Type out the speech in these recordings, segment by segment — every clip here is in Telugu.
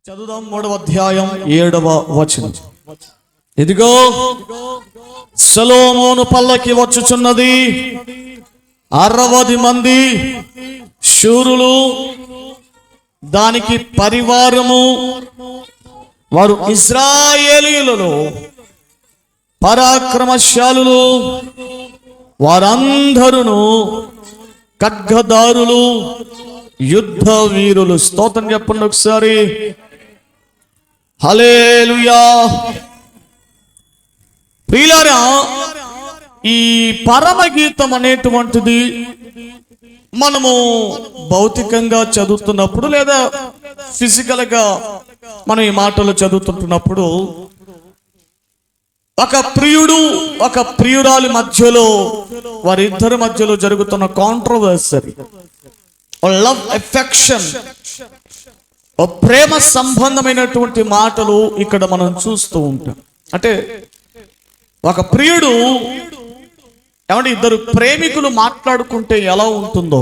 చదువుదాం 3వ అధ్యాయం 7వ వచనం. ఇదిగో సొలొమోను పల్లకి వచ్చుచున్నది, 60 మంది శూరులు దానికి పరివారము, వారు ఇశ్రాయేలీయులలో పరాక్రమశాలులు, వారందరూ ఖడ్గదారులు, యుద్ధ వీరులు. స్తోత్రం చెప్పండి ఒకసారి. హల్లెలూయా. ప్రియులారా, ఈ పరమగీతం అనేటువంటిది మనము భౌతికంగా చదువుతున్నప్పుడు లేదా ఫిజికల్ గా మనం ఈ మాటలు చదువుతుంటున్నప్పుడు ఒక ప్రియుడు ఒక ప్రియురాలి మధ్యలో, వారిద్దరి మధ్యలో జరుగుతున్న కాంట్రవర్సరీ, లవ్ ఎఫెక్షన్, ప్రేమ సంబంధమైనటువంటి మాటలు ఇక్కడ మనం చూస్తూ ఉంటాం. అంటే ఒక ప్రియుడు ఏమంటే ఇద్దరు ప్రేమికులు మాట్లాడుకుంటే ఎలా ఉంటుందో,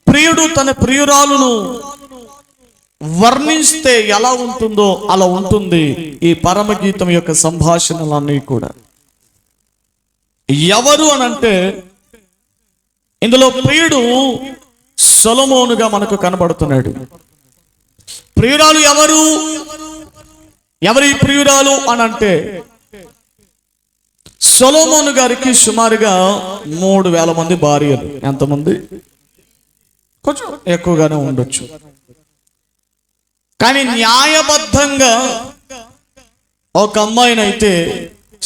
ప్రియుడు తన ప్రియురాలును వర్ణిస్తే ఎలా ఉంటుందో అలా ఉంటుంది ఈ పరమగీతం యొక్క సంభాషణలన్నీ కూడా. ఎవరు అనంటే ఇందులో ప్రియుడు సొలొమోనుగా మనకు కనబడుతున్నాడు. ప్రియురాలు ఎవరి ప్రియురాలు అనంటే సొలొమోను గారికి సుమారుగా 3000 మంది భార్యలు. ఎంతమంది? కొంచెం ఎక్కువగానే ఉండొచ్చు. కానీ న్యాయబద్ధంగా ఒక అమ్మాయినైతే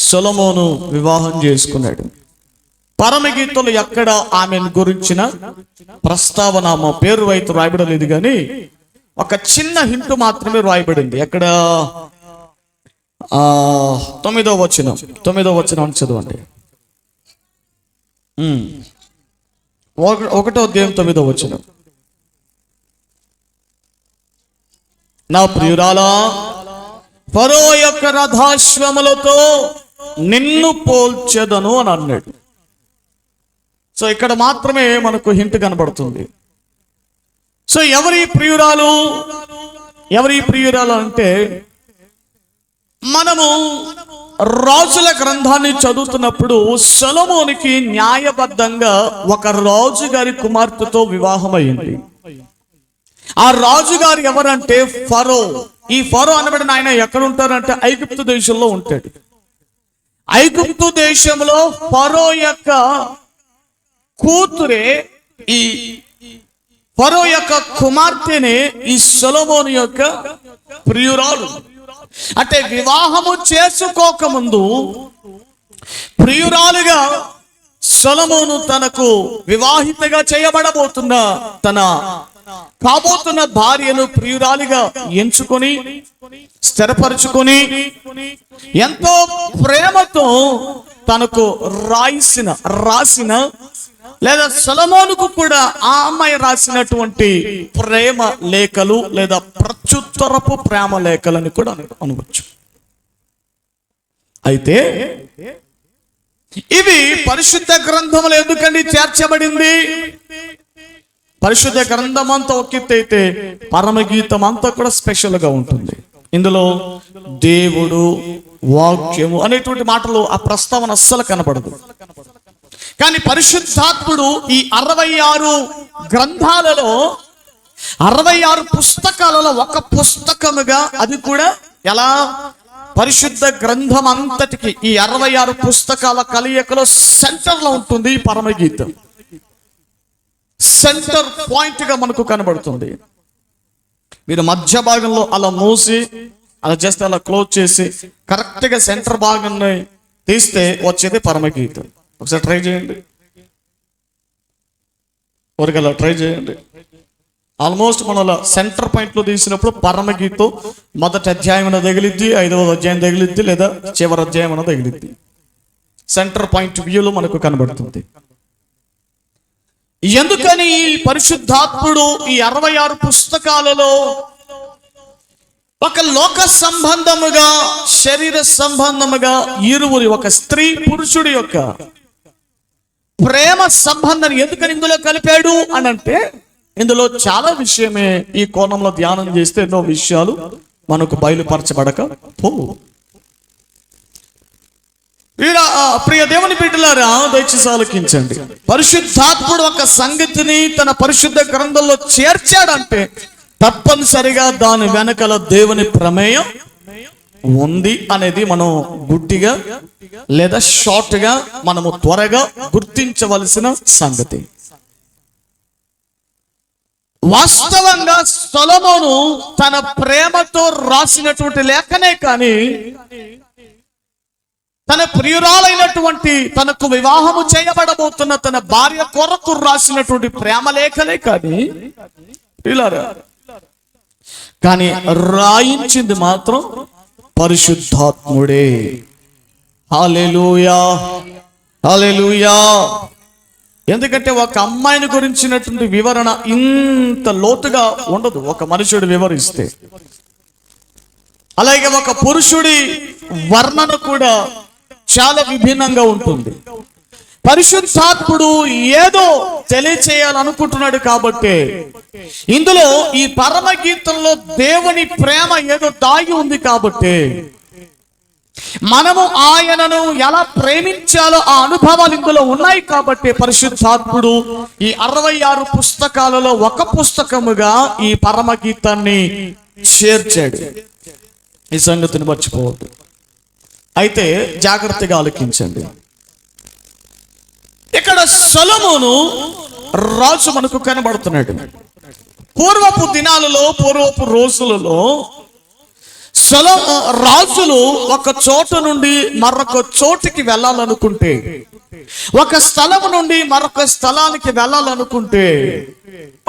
సొలొమోను వివాహం చేసుకున్నాడు. పరమగీతలు ఎక్కడ ఆమెను గురించిన ప్రస్తావన పేరు అయితే రాయబడలేదు, కానీ ఒక చిన్న హింట్ మాత్రమే రాయబడింది. ఎక్కడ? 9వ వచనం చదవండి. 1వ అధ్యాయం 9వ వచనం. నా ప్రియురాలా, ఫరో యొక్క రథాశ్వములతో నిన్ను పోల్చెదను అని అన్నాడు. సో ఇక్కడ మాత్రమే మనకు హింట్ కనబడుతుంది. సో ఎవరి ప్రియురాలు అంటే, మనము రాజుల గ్రంథాన్ని చదువుతున్నప్పుడు సొలొమోనుకి న్యాయబద్ధంగా ఒక రాజు గారి కుమార్తెతో వివాహం అయింది. ఆ రాజుగారు ఎవరంటే ఫరో. ఈ ఫరో అనబడిన ఆయన ఎక్కడ ఉంటారంటే ఐగుప్తు దేశంలో ఉంటాడు. ఐగుప్తు దేశంలో ఫరో యొక్క కూతురే, ఈ ఫరో యొక్క కుమార్తెనే ఈ సొలొమోను యొక్క ప్రియురాలు. అంటే వివాహము చేసుకోకముందు ప్రియురాలుగా సొలొమోను తనకు వివాహితగా చేయబడబోతున్న తన కాబోతున్న భార్యను ప్రియురాలిగా ఎంచుకొని స్థిరపరుచుకొని ఎంతో ప్రేమతో తనకు రాసిన లేదా సొలొమోనుకు కూడా ఆ అమ్మాయి రాసినటువంటి ప్రేమ లేఖలు లేదా ప్రత్యుత్తరపు ప్రేమ లేఖలని కూడా అనవచ్చు. అయితే ఇవి పరిశుద్ధ గ్రంథంలో ఎందుకండి చేర్చబడింది? పరిశుద్ధ గ్రంథం అంతా ఒకెత్తైతే పరమగీతం అంతా కూడా స్పెషల్ గా ఉంటుంది. ఇందులో దేవుడు, వాక్యము అనేటువంటి మాటలు ఆ ప్రస్తావన అస్సలు కనబడదు. కానీ పరిశుద్ధాత్ముడు ఈ 66 గ్రంథాలలో 66 పుస్తకాలలో ఒక పుస్తకముగా, అది కూడా ఎలా పరిశుద్ధ గ్రంథం అంతటికి ఈ 66 పుస్తకాల కలయికలో సెంటర్ లో ఉంటుంది ఈ పరమగీతం. సెంటర్ పాయింట్ గా మనకు కనబడుతుంది. మీరు మధ్య భాగంలో అలా మూసి అలా జస్ట్ అలా క్లోజ్ చేసి కరెక్ట్ గా సెంటర్ భాగాన్ని తీస్తే వచ్చేది పరమగీతం. ఒకసారి ట్రై చేయండి, ఊరికలా ట్రై చేయండి. ఆల్మోస్ట్ మన సెంటర్ పాయింట్ లో తీసినప్పుడు పరమగీతం మొదటి అధ్యాయం అన్న తగిలిద్ది, 5వ అధ్యాయం తగిలిద్ది, లేదా చివరి అధ్యాయం అన్న తగిలిద్ది. సెంటర్ పాయింట్ వ్యూలో మనకు కనబడుతుంది. ఎందుకని ఈ పరిశుద్ధాత్ముడు ఈ 66 పుస్తకాలలో ఒక లోక సంబంధముగా, శరీర సంబంధముగా ఇరువురి, ఒక స్త్రీ పురుషుడి యొక్క ప్రేమ సంబంధాన్ని ఎందుకని ఇందులో కలిపాడు అని అంటే, ఇందులో చాలా విషయమే ఈ కోణంలో ధ్యానం చేస్తే ఎన్నో విషయాలు మనకు బయలుపరచబడక పోవు. ప్రియ దేవుని బిడ్డలారా, దయచేసి ఆలకించండి. పరిశుద్ధాత్ముడు ఒక సంగతిని తన పరిశుద్ధ గ్రంథంలో చేర్చాడంటే తప్పనిసరిగా దాని వెనకల దేవుని ప్రమేయం ఉంది అనేది మనం గుడ్డిగా లేదా షార్ట్ గా మనము త్వరగా గుర్తించవలసిన సంగతి. వాస్తవంగా సొలొమోను తన ప్రేమతో రాసినటువంటి లేఖనే కానీ, తన ప్రియురాలైనటువంటి తనకు వివాహము చేయబడబోతున్న తన భార్య కొరకు రాసినటువంటి ప్రేమ లేఖలే కానీ రాయించింది మాత్రం పరిశుద్ధాత్ముడే. హల్లెలూయా, హల్లెలూయా. ఎందుకంటే ఒక అమ్మాయిని గురించినటువంటి వివరణ ఇంత లోతుగా ఉండదు ఒక మనుషుడు వివరిస్తే. అలాగే ఒక పురుషుడి వర్ణన కూడా చాలా విభిన్నంగా ఉంటుంది. పరిశుద్ధాత్ముడు ఏదో తెలియచేయాలనుకుంటున్నాడు కాబట్టి ఇందులో ఈ పరమగీతంలో దేవుని ప్రేమ ఏదో దాగి ఉంది కాబట్టి మనము ఆయనను ఎలా ప్రేమించాలో ఆ అనుభవాలు ఇందులో ఉన్నాయి కాబట్టి పరిశుద్ధాత్ముడు ఈ 66 పుస్తకాలలో ఒక పుస్తకముగా ఈ పరమగీతాన్ని చేర్చాడు. ఈ సంగతిని మర్చిపోవద్దు. అయితే జాగ్రత్తగా ఆలకించండి. ఇక్కడ సొలొమోను రాజు మనకు కనబడుతున్నాడు. పూర్వపు దినాలలో, పూర్వపు రోజులలో రాజులు ఒక చోట నుండి మరొక చోటికి వెళ్ళాలనుకుంటే, ఒక స్థలం నుండి మరొక స్థలానికి వెళ్ళాలనుకుంటే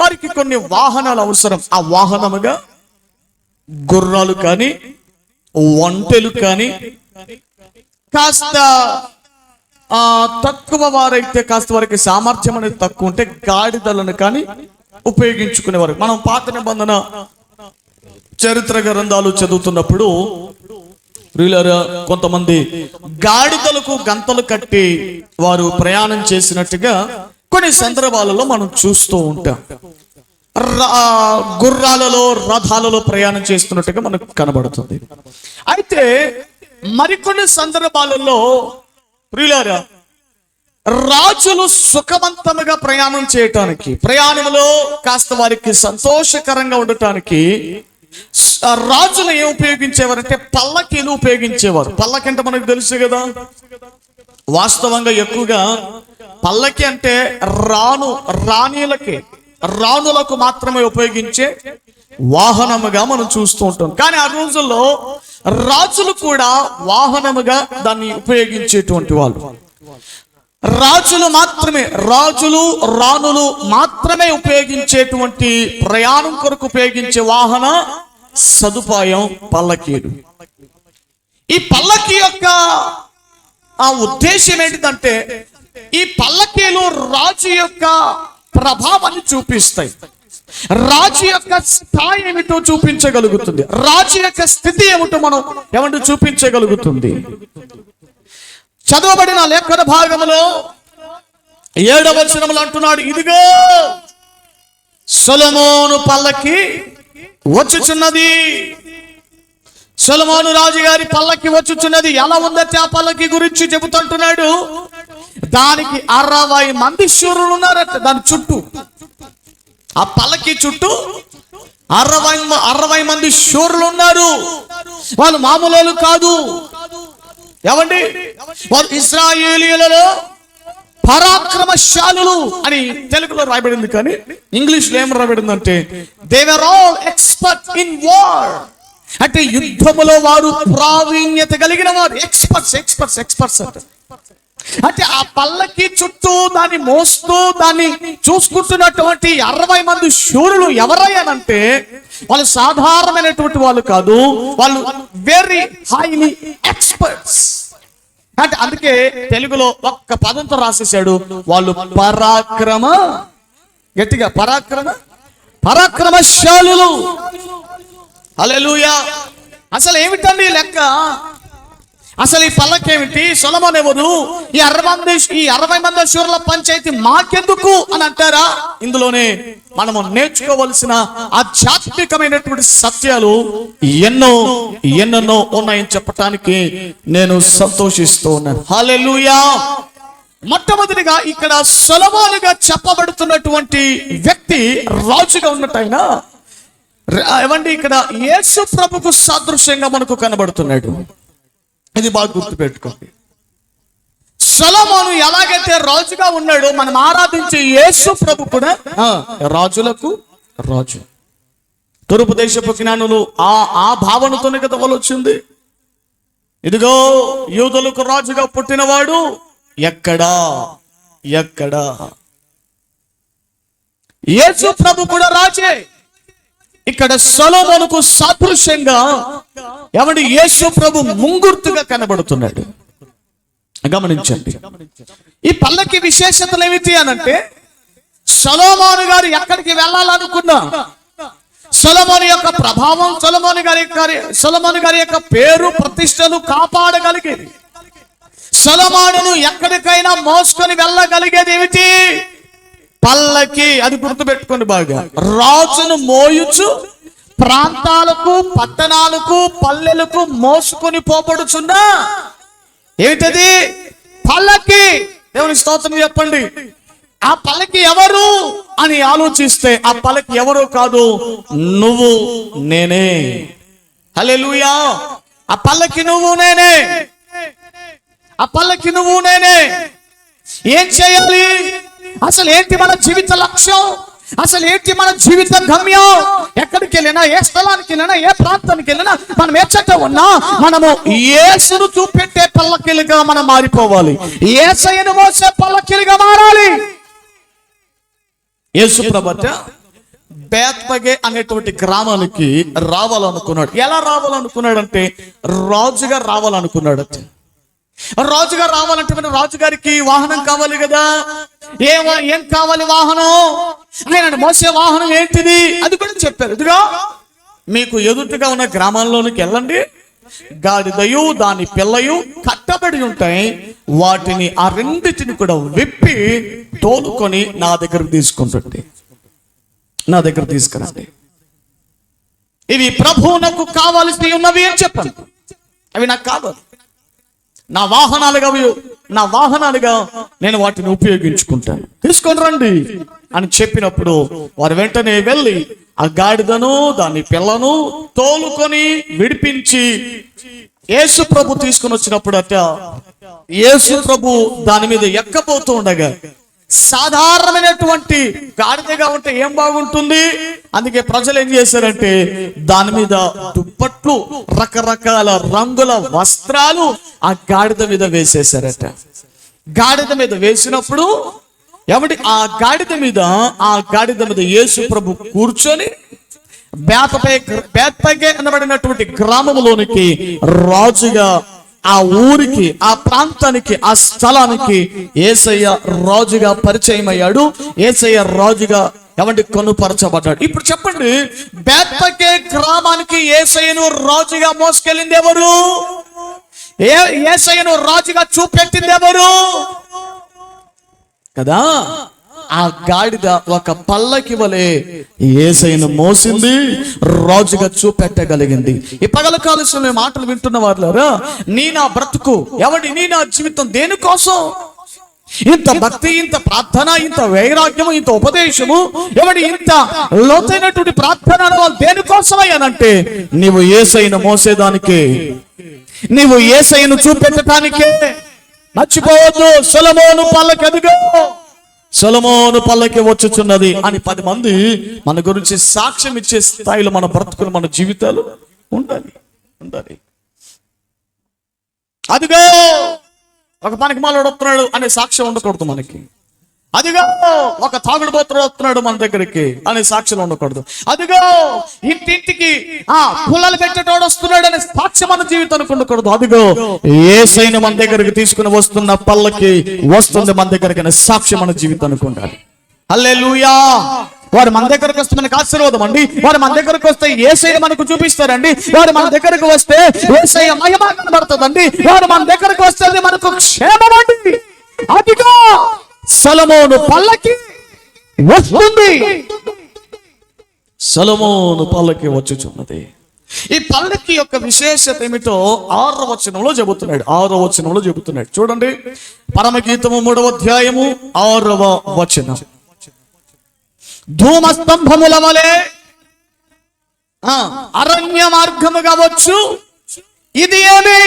వారికి కొన్ని వాహనాలు అవసరం. ఆ వాహనముగా గుర్రాలు కానీ, ఒంటెలు కానీ, కాస్త తక్కువ వారైతే కాస్త వారికి సామర్థ్యం అనేది తక్కువ ఉంటే గాడిదలను కానీ ఉపయోగించుకునేవారు. మనం పాత నిబంధన చరిత్ర గ్రంథాలు చదువుతున్నప్పుడు కొంతమంది గాడిదలకు గంతలు కట్టి వారు ప్రయాణం చేసినట్టుగా కొన్ని సందర్భాలలో మనం చూస్తూ ఉంటాం. గుర్రాలలో, రథాలలో ప్రయాణం చేస్తున్నట్టుగా మనకు కనబడుతుంది. అయితే మరికొన్ని సందర్భాలలో ప్రియులారా, రాజులు సుఖవంతముగా ప్రయాణం చేయటానికి, ప్రయాణంలో కాస్త వారికి సంతోషకరంగా ఉండటానికి రాజులు ఏం ఉపయోగించేవారంటే పల్లకీలు ఉపయోగించేవారు. పల్లకి అంటే మనకు తెలుసు కదా. వాస్తవంగా ఎక్కువగా పల్లకి అంటే రాణులకు మాత్రమే ఉపయోగించే వాహనముగా మనం చూస్తూ ఉంటాం. కానీ ఆ రోజుల్లో రాజులు కూడా వాహనముగా దాన్ని ఉపయోగించేటువంటి వాళ్ళు. రాజులు, రాణులు మాత్రమే ఉపయోగించేటువంటి ప్రయాణం కొరకు ఉపయోగించే వాహన సదుపాయం పల్లకీలు. ఈ పల్లకి యొక్క ఆ ఉద్దేశం ఏంటిదంటే, ఈ పల్లకీలు రాజు యొక్క ప్రభావాన్ని చూపిస్తాయి. రాజు యొక్క స్థాయి ఏమిటో చూపించగలుగుతుంది. రాజు యొక్క స్థితి ఏమిటో చూపించగలుగుతుంది. చదవబడిన లేఖన భాగంలో 7వ వచనములో అంటున్నాడు, ఇదిగో సొలొమోను పల్లకి వచ్చుచున్నది. సొలొమోను రాజు గారి పల్లకి వచ్చుచున్నది. ఎలా ఉందంటే ఆ పల్లకి గురించి చెబుతుంటున్నాడు, దానికి 60 మంది శూరులు ఉన్నారట. దాని చుట్టూ, ఆ పల్లకి చుట్టూ 60 మంది శూరులు ఉన్నారు. వాళ్ళు మామూలు కాదు. ఏమండి, వారు ఇశ్రాయేలీయులలో పరాక్రమశాలులు అని తెలుగులో రాయబడింది, కానీ ఇంగ్లీష్ లో ఏం రాయబడిందంటే they were all expert in war. అంటే యుద్ధములో వారు ప్రావీణ్యత కలిగిన వారు. ఎక్స్పర్ట్స్ అంటే ఆ పల్లకి చుట్టూ దాన్ని మోస్తూ దాన్ని చూసుకుంటున్నటువంటి 60 మంది శూరులు ఎవరయ్యానంటే వాళ్ళు సాధారణమైనటువంటి వాళ్ళు కాదు. వాళ్ళు వెరీ హైలీ ఎక్స్పర్ట్స్. అంటే అందుకే తెలుగులో ఒక్క పదంతో రాసేసాడు, వాళ్ళు గట్టిగా పరాక్రమశాలులు. హల్లెలూయా. అసలు ఏమిటండి లెక్క? అసలు ఈ పల్లకేమిటి, సొలొమోను ఎవరు, ఈ 60 మంది శూరుల పంచాయతీ మాకెందుకు అని అంటారా? ఇందులోనే మనము నేర్చుకోవలసిన ఆధ్యాత్మికమైనటువంటి సత్యాలు ఎన్నెన్నో ఉన్నాయని చెప్పటానికి నేను సంతోషిస్తూ ఉన్నాను. హల్లెలూయా. మొట్టమొదటిగా ఇక్కడ సొలొమోనుగా చెప్పబడుతున్నటువంటి వ్యక్తి రాజుగా ఉన్నట్టయినా ఏమండి, ఇక్కడ యేసు ప్రభుకు సాదృశ్యంగా మనకు కనబడుతున్నాడు. ఇది బాగా గుర్తుపెట్టుకోండి. సొలొమోను ఎలాగైతే రాజుగా ఉన్నాడో మనం ఆరాధించే యేసు ప్రభు కూడా రాజులకు రాజు. తూర్పు దేశపు జ్ఞానులు ఆ భావనతోనే కదా వాళ్ళు వచ్చింది. ఇదిగో యూదులకు రాజుగా పుట్టినవాడు ఎక్కడా యేసు ప్రభు కూడా రాజే. ఇక్కడ సొలొమోనుకు సాదృశ్యంగా ఎవడి యేసు ప్రభు ముంగుర్తుగా కనబడుతున్నాడు. గమనించండి. ఈ పల్లకి విశేషతలు ఏమిటి అనంటే, సొలొమోను గారు ఎక్కడికి వెళ్ళాలనుకున్నా, సొలొమోను యొక్క ప్రభావం, సొలొమోను గారి యొక్క పేరు ప్రతిష్టలు కాపాడగలిగేది, సొలొమోనును ఎక్కడికైనా మోసుకొని వెళ్ళగలిగేది ఏమిటి? పల్లకి. అది గుర్తుపెట్టుకోండి బాగా. రాజును మోయుచు ప్రాంతాలకు, పట్టణాలకు, పల్లెలకు మోసుకొని పోబడుచున్నా ఏమిటది? పల్లకి. దేవుని స్తోత్రం చెప్పండి. ఆ పల్లకి ఎవరు అని ఆలోచిస్తే ఆ పల్లకి ఎవరో కాదు, నువ్వు నేనే. హల్లెలూయా. ఆ పల్లకి నువ్వు నేనే. ఆ పల్లకి నువ్వు నేనే. ఏం చేయాలి? అసలు ఏంటి మన జీవిత లక్ష్యం? అసలు ఏంటి మన జీవిత గమ్యం? ఎక్కడికి వెళ్ళినా, ఏ స్థలానికి వెళ్ళినా, ఏ ప్రాంతానికి వెళ్ళినా, మనం ఎచ్చట ఉన్నా మనము యేసును చూపెట్టే పల్లకిలుగా మనం మారిపోవాలి. యేసయ్యను మోసే పల్లకిలుగా మారాలి. యేసు ప్రభువట బేత్పగే అనేటువంటి గ్రామానికి రావాలనుకున్నాడు. ఎలా రావాలనుకున్నాడంటే రాజుగా రావాలనుకున్నాడు. రాజుగా రావాలంటే మన రాజుగారికి వాహనం కావాలి కదా. ఏం కావాలి? వాహనం. ఆయన మోసే వాహనం ఏంటిది అది కూడా చెప్పారు. ఇదిగో మీకు ఎదుటిగా ఉన్న గ్రామాల్లోనికి వెళ్ళండి, గాడిదయు దాని పిల్లయు కట్టబడి ఉంటాయి, వాటిని ఆ రెండింటిని కూడా విప్పి తోలుకొని నా దగ్గరకు తీసుకుంటుంటే, నా దగ్గర తీసుకురండి. ఇవి ప్రభువునకు కావాల్సి ఉన్నవి అని చెప్పండి. అవి నాకు కావాలి. నా వాహనాలుగా నేను వాటిని ఉపయోగించుకుంటాను, తీసుకొని రండి అని చెప్పినప్పుడు వారు వెంటనే వెళ్ళి ఆ గాడిదను దాని పిల్లను తోలుకొని విడిపించి యేసు ప్రభు తీసుకొని వచ్చినప్పుడు యేసు ప్రభు దాని మీద ఎక్కబోతూ ఉండగా, సాధారణమైనటువంటి గాడిదగా ఉంటే ఏం బాగుంటుంది, అందుకే ప్రజలు ఏం చేశారంటే దాని మీద దుప్పట్లు, రకరకాల రంగుల వస్త్రాలు ఆ గాడిద మీద వేసేశారట. గాడిద మీద వేసినప్పుడు ఆ గాడిద మీద యేసు ప్రభు కూర్చొని బేత్పగే అనబడినటువంటి గ్రామంలోనికి రాజుగా, ఆ ఊరికి, ఆ ప్రాంతానికి, ఆ స్థలానికి యేసయ్య రాజుగా పరిచయం అయ్యాడు. యేసయ్య రాజుగా కొనుపరచబడ్డాడు. ఇప్పుడు చెప్పండి, బేత్పగే గ్రామానికి యేసయ్యను రాజుగా మోసుకెళ్ళింది ఎవరు? యేసయ్యను రాజుగా చూపెట్టింది ఎవరు కదా? ఆ గాడిద ఒక పల్లకి వలె యేసయ్యను మోసింది, రాజుగా చూపెట్టగలిగింది. ఈ పగలకాల సమయం మాటలు వింటున్న వారులారా, నీ నా బ్రతుకు నీ నా జీవితం దేనికోసం? ఇంత భక్తి, ఇంత ప్రార్థన, ఇంత వైరాగ్యము, ఇంత ఉపదేశము, ఇంత లోతైనటువంటి ప్రార్థన దేనికోసమయ్యానంటే నీవు యేసయ్యను మోసేదానికే, నీవు యేసయ్యను చూపెట్టడానికే. మర్చిపోవద్దు, సొలొమోను పల్లకి అదిగో, సొలొమోను పల్లకి వచ్చుచున్నది అని 10 మంది మన గురించి సాక్ష్యం ఇచ్చే స్థాయిలో మన బ్రతుకులు, మన జీవితాలు ఉండాలి. అదిగో ఒక పనికిమాలోడు వస్తున్నాడు అనే సాక్ష్యం ఉండకూడదు మనకి. అదిగో ఒక తాగుడుబోతుడు వస్తున్నాడు మన దగ్గరికి అనే సాక్ష్యం ఉండకూడదు. అదిగో ఇంటింటికి పుల్లలు పెట్టేటోడు వస్తున్నాడు అనే సాక్ష్యం మన జీవితానికి ఉండకూడదు. అదిగో యేసయ్యను మన దగ్గరికి తీసుకుని వస్తున్న పల్లకి వస్తుంది మన దగ్గరికి అనే సాక్ష్యం మన జీవితానికి ఉండాలి. హల్లెలూయా. వారు మన దగ్గరకు వస్తే మనకు ఆశీర్వాదం అండి. వారు మన దగ్గరకు వస్తే యేసయ్య మనకు చూపిస్తారండి. వారు మన దగ్గరకు వస్తే యేసయ్య మహిమ కనబడుతుందండి. వారు మన దగ్గరకు వస్తే మనకు క్షేమం అండి. అదిగో సొలొమోను పల్లకి వస్తుంది. సొలొమోను పల్లకి వచ్చుచున్నది. ఈ పల్లకి యొక్క విశేషత ఏమిటో 6వ వచనంలో చెబుతున్నాడు. చూడండి, పరమగీతము 3వ అధ్యాయము 6వ వచనం. ధూమ స్తంభముల వలె అరణ్య మార్గము కావచ్చు. ఇది ఏమి?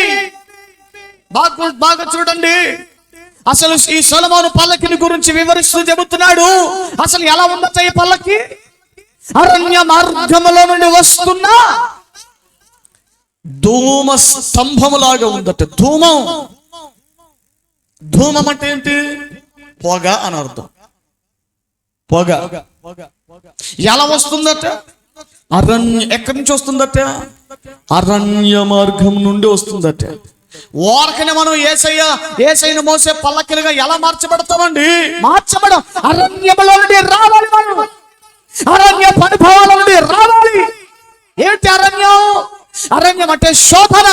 బాగా చూడండి. అసలు ఈ సొలొమోను పల్లకిని గురించి వివరిస్తూ చెబుతున్నాడు. అసలు ఎలా ఉండొచ్చు ఈ పల్లకి? అరణ్య మార్గములో నుండి వస్తున్నా ధూమ స్తంభములాగా ఉందట. ధూమం అంటే ఏంటి? పొగ అని అర్థం. పొగ ఎలా వస్తుందట? ఎక్కడి నుంచి వస్తుందట? అరణ్య మార్గం నుండి వస్తుందట. ఓరకనే మనం యేసయ్యను మోసే పల్లకిలుగా ఎలా మార్చబడతామండి? మార్చబడం. అరణ్యములో నుండి రావాలి మనం. అరణ్య అనుభవాల నుండి రావాలి. ఏంటి అరణ్యం? అరణ్యం అంటే శోధన,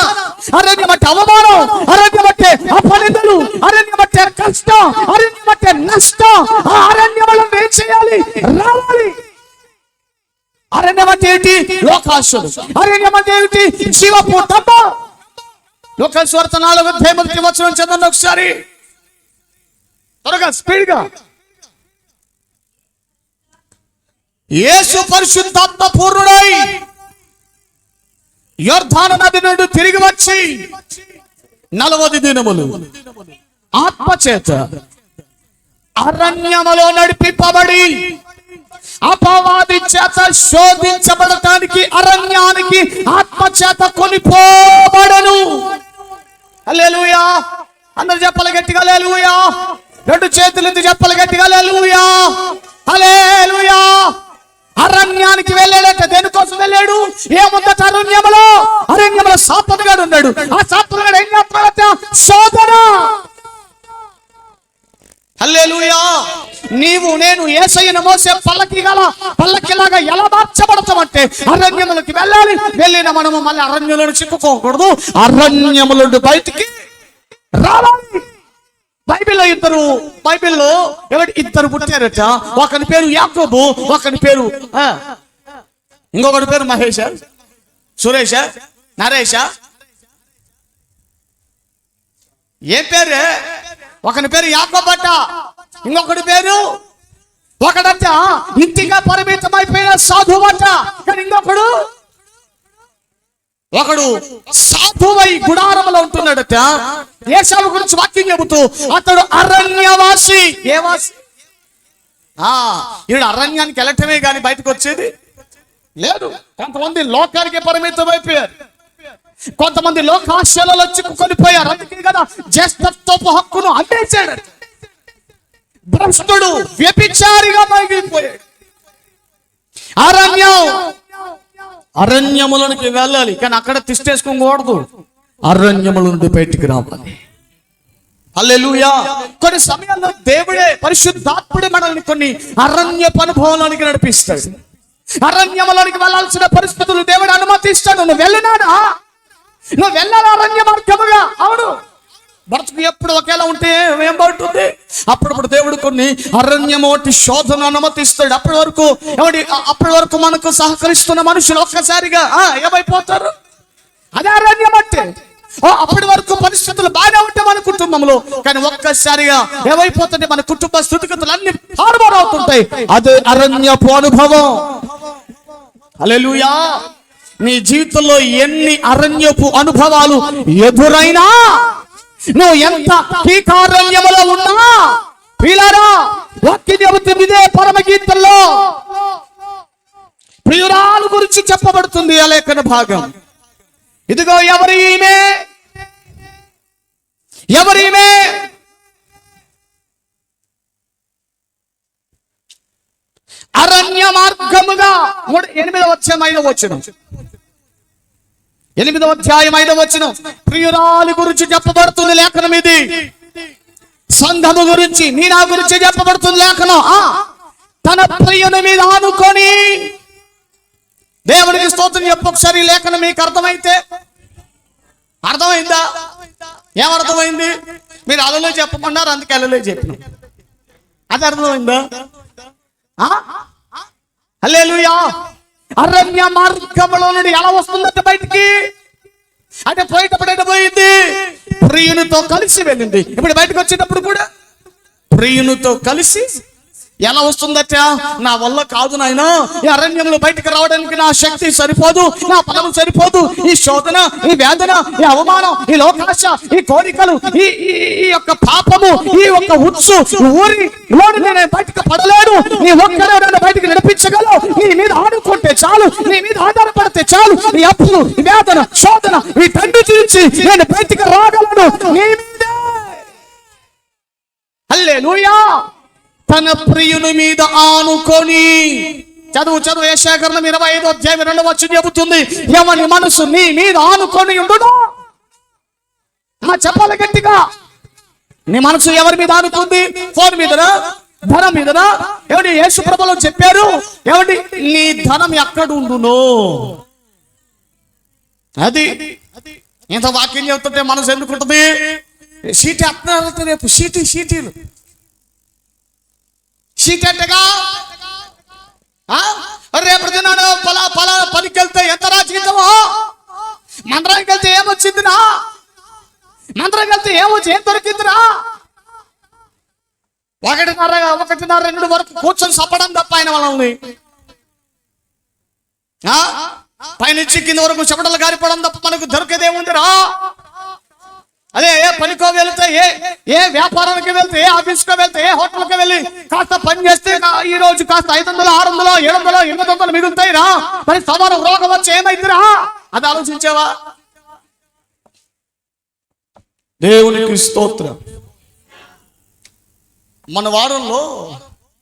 అరణ్యం అంటే అవమానం, అరణ్యం అంటే అపనిందలు, అరణ్యం అంటే కష్టం, అరణ్యం అంటే నష్టం. ఆ అరణ్యములో ఏం చేయాలి? రావాలి. అరణ్యం అంటే ఏంటి? లోకాశలు. అరణ్యం అంటే ఏంటి? జీవపు తప్ప. లోకాసు వార్త 4వ అధ్యాయం 1వ వచనం చదవండి ఒకసారి, త్వరగా, స్పీడ్ గా. యేసు పరిశుద్ధాత్మ పూర్ణుడై యొర్దాను నది నుండి తిరిగి వచ్చి 40 దినములు ఆత్మచేత అరణ్యములో నడిపింపబడి అపవాది చేత శోధించబడటానికి అరణ్యానికి ఆత్మచేత కొనిపోబడను. హల్లెలూయా. అందరూ చెప్పాలి గట్టిగా హల్లెలూయా. 2 చేతులెత్తి చెప్పాలి గట్టిగా హల్లెలూయా. హల్లెలూయా. అరణ్యానికి వెళ్ళాడట. దేనికోసం వెళ్ళాడు? ఏముందట అరణ్యములో? అరణ్యములో సాతానుగాడు ఉన్నాడు. ఆ సాతానుగాడు ఏం చేస్తున్నాడట? శోధన. హల్లెలూయా. నీవు నేను యేసయ్యను మోసే పల్లకిలాగా ఎలా మార్చబడతామంటే అరణ్యములకి వెళ్ళాలి. వెళ్ళిన మనము మళ్ళీ అరణ్యంలో చిక్కుకోకూడదు. అరణ్యముల నుండి బయటికి రావాలి. బైబిల్లో ఇద్దరు పుట్టారట. ఒకని పేరు యాకోబు, ఒకని పేరు ఇంకొకటి పేరు మహేష, సురేష, నరేష. ఏ పేరే? ఒకని పేరు యాకోబట, ఇంకొకటి పేరు, ఒకడంట ఇంటిగా పరిమితమైపోయిన సాధువట, కానీ ఒకడు సాధువై గుడారంలో ఉంటున్నాడట. ఏశావు గురించి వాక్యం చెబుతూ అతడు అరణ్యవాసి. ఏ వాసి? ఈడు అరణ్యానికి వెళ్ళటమే కానీ బయటకు వచ్చేది లేదు. కొంతమంది లోకానికి పరిమితమైపోయారు, కొంతమంది లోకాశలలో చిక్కుకొనిపోయారు. అందుకే కదా జ్యేష్ఠత్వపు హక్కును అందించాడు. భ్రష్టుడు వ్యభిచారిగా మిగిలిపోయాడు. అరణ్యములకి వెళ్ళాలి, కానీ అక్కడ తిష్టేసుకోకూడదు. అరణ్యముల నుండి బయటికి రావాలి. హల్లెలూయా. కొన్ని సమయాల్లో దేవుడే, పరిశుద్ధాత్ముడే మనల్ని కొన్ని అరణ్య అనుభవంలోనికి నడిపిస్తాడు. అరణ్యములోనికి వెళ్ళాల్సిన పరిస్థితులు దేవుడు అనుమతిస్తాడు. నువ్వు వెళ్ళినాడా? నువ్వు వెళ్ళాలి అరణ్య మార్గముగా. అవును, బ్రతుకు ఎప్పుడు ఒకేలా ఉంటే ఏం బాగుంటుంది? అప్పుడప్పుడు దేవుడు కొన్ని అరణ్యమోటి శోధన అనుమతిస్తాడు. అప్పటి వరకు మనకు సహకరిస్తున్న మనుషులు ఒక్కసారిగా ఏమైపోతారు? అదే అరణ్యం అంటే. అప్పటి వరకు పరిస్థితులు బాగానే ఉంటే మన కుటుంబంలో, కానీ ఒక్కసారిగా ఏమైపోతుంటే మన కుటుంబ స్థితిగతులు అన్ని తారుమారవుతుంటాయి. అదే అరణ్యపు అనుభవం. హల్లెలూయా. నీ జీవితంలో ఎన్ని అరణ్యపు అనుభవాలు ఎదురైనా, నువ్వు ఎంత కీకారణ్యములో ఉన్నా, ప్రియులారా వాక్యం చెబుతుంది ఇదే పరమగీతంలో ప్రియురాలు గురించి చెప్పబడుతుంది ఆ లేఖన భాగం. ఇదిగో ఎవరీమే అరణ్య మార్గముగా 8వ అధ్యాయం 5వ వచనం ప్రియురాలి గురించి చెప్పబడుతుంది లేఖనం. ఇది సంఘము గురించి, నీ నా గురించి చెప్పబడుతుంది లేఖనం. తన ప్రియుని మీద ఆనుకొని. దేవునికి స్తోత్రం చెప్పు ఒకసారి. లేఖనం మీకు అర్థమైతే, అర్థమైందా? ఏమర్థమైంది? మీరు అలలే చెప్పమన్నారు, అందుకే అలలే చెప్పిన. అది అర్థమైందా? హల్లెలూయా. అరణ్య మార్గంలో నుండి ఎలా వస్తుందంటే బయటికి, అంటే పోయేటప్పుడు ఎటు పోయింది? ప్రియునితో కలిసి వెళ్ళింది. ఇప్పుడు బయటకు వచ్చేటప్పుడు కూడా ప్రియునితో కలిసి ఎలా వస్తుందట? నా వల్ల కాదు నాయన, ఈ అరణ్యంలో బయటకు రావడానికి నా శక్తి సరిపోదు, నా బలం సరిపోదు. ఈ శోధన, ఈ వేదన, ఈ అవమానం, ఈ లోకాశ, ఈ కోరికలు, ఈ యొక్క పాపము, ఈ యొక్క ఉత్సు ఊరి లోని నేను బయటకు పడలేను. నీ ఒక్కడే నన్ను బయటకు నడిపించగలవు. నీ మీద ఆడుకుంటే చాలు, నీ మీద ఆధారపడితే చాలు. ఈ అప్పులు, ఈ వేదన, శోధన, ఈ తండ్రి నుంచి నేను బయటకు రాగలను నీ మీదే. హల్లెలూయా. తన ప్రియుని మీద ఆనుకొని. చదువు యెషయా గ్రంథం 25వ అధ్యాయం 2వ వచనం చెబుతుంది, ఎవని మనసు నీ మీద ఆనుకొని ఉండును. చెప్పాలి గట్టిగా. నీ మనసు ఎవరి మీద ఆనుకుంది? ఫోన్ మీదనా, ధనం మీదనా? ఏమిటి యేసు ప్రభువులో చెప్పారు, ఏమిటి నీ ధనం ఎక్కడ ఉండును? అది ఇంత వాక్యం చెబుతుంటే మనసు ఎందుకుంటుంది? సీటీ అత్త రేపు సీటీలు సీటెట్టగా రేపు దినాడు పలా పనికి వెళ్తే ఎంత రాజకీయమో, మంత్రానికి వెళ్తే ఏమొచ్చిందిరా, మంత్రానికి వెళ్తే ఏం దొరికిందిరా? 1:30 వరకు కూర్చొని చప్పడం తప్ప ఆయన వాళ్ళని పైనుంచి కింద వరకు చెమటలు గారిపోవడం తప్ప మనకు దొరికేదేముందిరా? అదే ఏ పనికో వెళ్తే, ఏ వ్యాపారానికి వెళ్తే, ఏ ఆఫీస్కో వెళ్తే, ఏ హోటల్కి వెళ్ళి కాస్త పని చేస్తే ఈ రోజు కాస్త 500, 600, 700, 800 మిగులుతాయి రా. మరి సమానం రోగం వచ్చి ఏమైందిరా? అది ఆలోచించావా? దేవునికి స్తోత్రం. మన వారంలో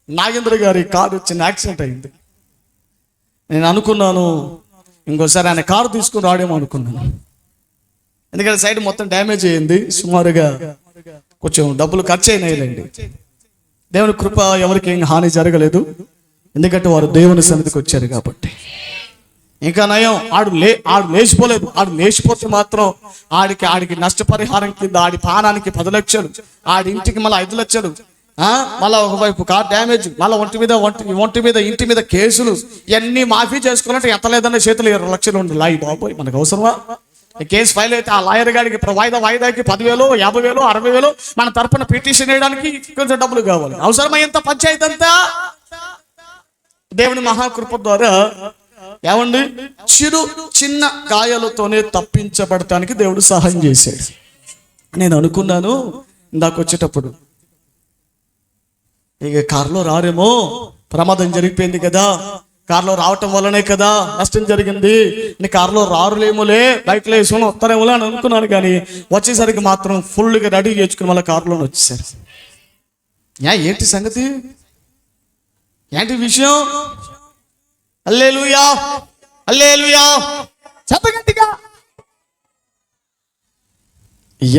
నాగేంద్ర గారి కారు చిన్న యాక్సిడెంట్ అయింది. నేను అనుకున్నాను ఇంకోసారి ఆయన కారు తీసుకుని రాడేమో అనుకున్నాను. ఎందుకంటే సైడ్ మొత్తం డ్యామేజ్ అయ్యింది. సుమారుగా కొంచెం డబ్బులు ఖర్చు అయినాయిలేండి. దేవుని కృప, ఎవరికి ఏం హాని జరగలేదు. ఎందుకంటే వారు దేవుని సన్నిధికి వచ్చారు కాబట్టి. ఇంకా నయం, ఆడు లేచిపోలేదు. ఆడు లేచిపోతే మాత్రం ఆడికి నష్టపరిహారం కింద ఆడి పానానికి 10 లక్షలు, ఆడి ఇంటికి మళ్ళీ 5 లక్షలు, మళ్ళీ ఒకవైపు కార్ డ్యామేజ్, మళ్ళీ ఒంటి మీద ఇంటి మీద కేసులు, ఇవన్నీ మాఫీ చేసుకోవాలంటే ఎంత లేదన్న చేతులు 20 లక్షలు ఉండి లాయి బాబోయ్, మనకు అవసరమా? కేసు ఫైల్ అయితే ఆ లాయర్ గారికి వాయిదాకి 10,000, 50,000, 60,000 మన తరపున పిటిషన్ వేయడానికి కొంచెం డబ్బులు కావాలి. అవసరమైనంత పంచాయతీ అంతా దేవుని మహాకృప ద్వారా ఏమండి చిన్న గాయాలతోనే తప్పించబడటానికి దేవుడు సహాయం చేశాడు. నేను అనుకున్నాను ఇందాక వచ్చేటప్పుడు, ఇక కారులో రారేమో, ప్రమాదం జరిగిపోయింది కదా, కారులో రావటం వల్లనే కదా నష్టం జరిగింది, నీ కారులో రారులేమోలే, బైక్లో వేసుకొని వస్తారేమోలే అని అనుకున్నాను. కానీ వచ్చేసరికి మాత్రం ఫుల్గా రెడీ చేసుకుని మళ్ళీ కారులోనే వచ్చేసారు. ఏంటి సంగతి, ఏంటి విషయం? హల్లెలూయా, హల్లెలూయా చెప్పగట్టిగా.